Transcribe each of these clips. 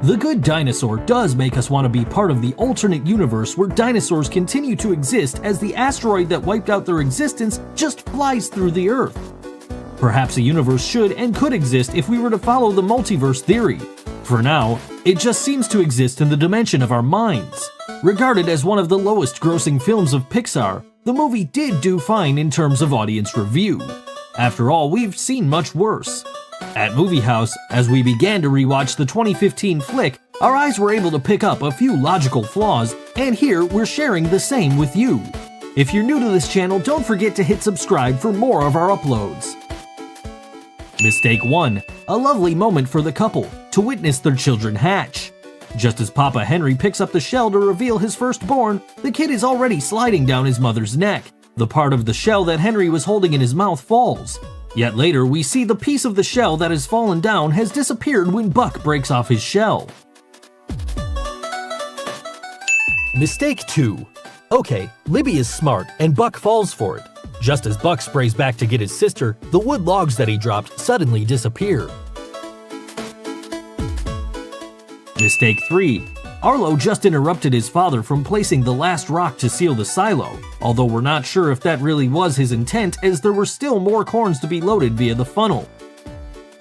The Good Dinosaur does make us want to be part of the alternate universe where dinosaurs continue to exist as the asteroid that wiped out their existence just flies through the Earth. Perhaps a universe should and could exist if we were to follow the multiverse theory. For now, it just seems to exist in the dimension of our minds. Regarded as one of the lowest grossing films of Pixar, the movie did do fine in terms of audience review. After all, we've seen much worse. At Movie House, as we began to rewatch the 2015 flick, our eyes were able to pick up a few logical flaws, and here we're sharing the same with you. If you're new to this channel, don't forget to hit subscribe for more of our uploads. Mistake 1. A lovely moment for the couple, to witness their children hatch. Just as Papa Henry picks up the shell to reveal his firstborn, the kid is already sliding down his mother's neck. The part of the shell that Henry was holding in his mouth falls. Yet later, we see the piece of the shell that has fallen down has disappeared when Buck breaks off his shell. Mistake 2. Okay, Libby is smart and Buck falls for it. Just as Buck sprays back to get his sister, the wood logs that he dropped suddenly disappear. Mistake 3. Arlo just interrupted his father from placing the last rock to seal the silo, although we're not sure if that really was his intent as there were still more corns to be loaded via the funnel.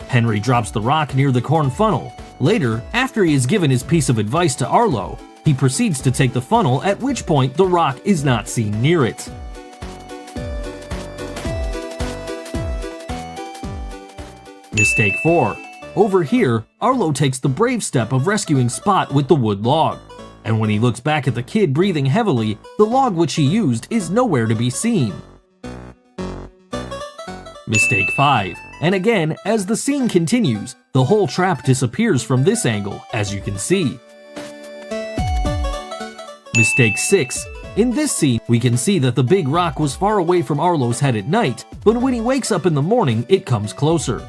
Henry drops the rock near the corn funnel. Later, after he has given his piece of advice to Arlo, he proceeds to take the funnel, at which point the rock is not seen near it. Mistake 4. Over here, Arlo takes the brave step of rescuing Spot with the wood log. And when he looks back at the kid breathing heavily, the log which he used is nowhere to be seen. Mistake 5. And again, as the scene continues, the whole trap disappears from this angle, as you can see. Mistake 6. In this scene, we can see that the big rock was far away from Arlo's head at night, but when he wakes up in the morning, it comes closer.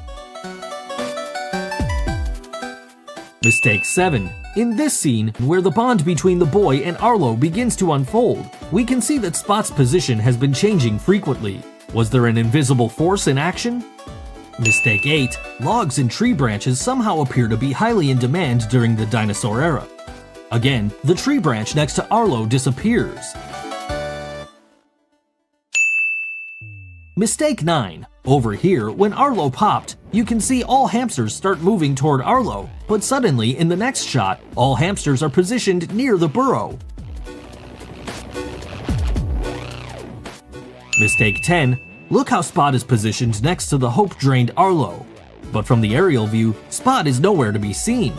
Mistake 7. In this scene, where the bond between the boy and Arlo begins to unfold, we can see that Spot's position has been changing frequently. Was there an invisible force in action? Mistake 8. Logs and tree branches somehow appear to be highly in demand during the dinosaur era. Again, the tree branch next to Arlo disappears. Mistake 9. Over here, when Arlo popped, you can see all hamsters start moving toward Arlo, but suddenly in the next shot, all hamsters are positioned near the burrow. Mistake 10. Look how Spot is positioned next to the hope-drained Arlo. But from the aerial view, Spot is nowhere to be seen.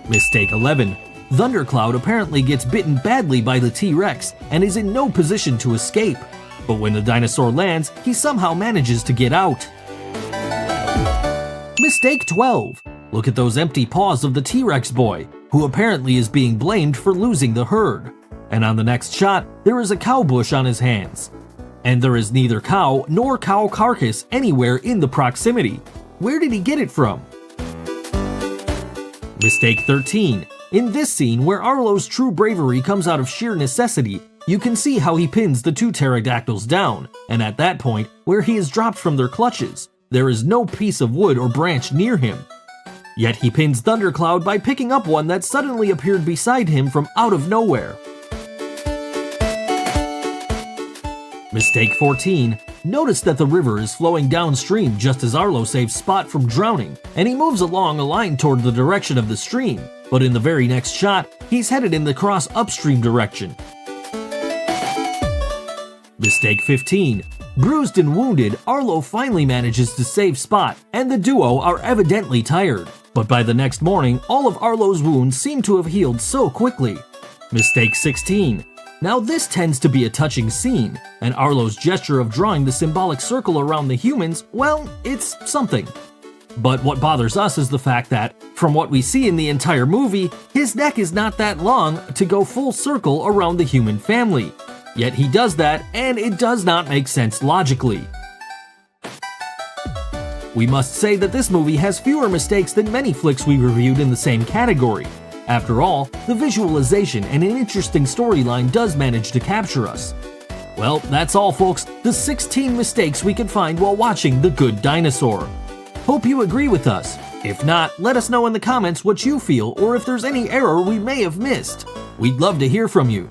Mistake 11. Thundercloud apparently gets bitten badly by the T-Rex and is in no position to escape. But when the dinosaur lands, he somehow manages to get out. Mistake 12. Look at those empty paws of the T-Rex boy, who apparently is being blamed for losing the herd. And on the next shot, there is a cow bush on his hands. And there is neither cow nor cow carcass anywhere in the proximity. Where did he get it from? Mistake 13. In this scene, where Arlo's true bravery comes out of sheer necessity, you can see how he pins the two pterodactyls down, and at that point, where he is dropped from their clutches, there is no piece of wood or branch near him. Yet he pins Thundercloud by picking up one that suddenly appeared beside him from out of nowhere. Mistake 14. Notice that the river is flowing downstream just as Arlo saves Spot from drowning, and he moves along a line toward the direction of the stream, but in the very next shot, he's headed in the cross upstream direction. Mistake 15. Bruised and wounded, Arlo finally manages to save Spot, and the duo are evidently tired. But by the next morning, all of Arlo's wounds seem to have healed so quickly. Mistake 16. Now this tends to be a touching scene, and Arlo's gesture of drawing the symbolic circle around the humans, well, it's something. But what bothers us is the fact that, from what we see in the entire movie, his neck is not that long to go full circle around the human family. Yet he does that, and it does not make sense logically. We must say that this movie has fewer mistakes than many flicks we reviewed in the same category. After all, the visualization and an interesting storyline does manage to capture us. Well, that's all folks, the 16 mistakes we could find while watching The Good Dinosaur. Hope you agree with us. If not, let us know in the comments what you feel or if there's any error we may have missed. We'd love to hear from you.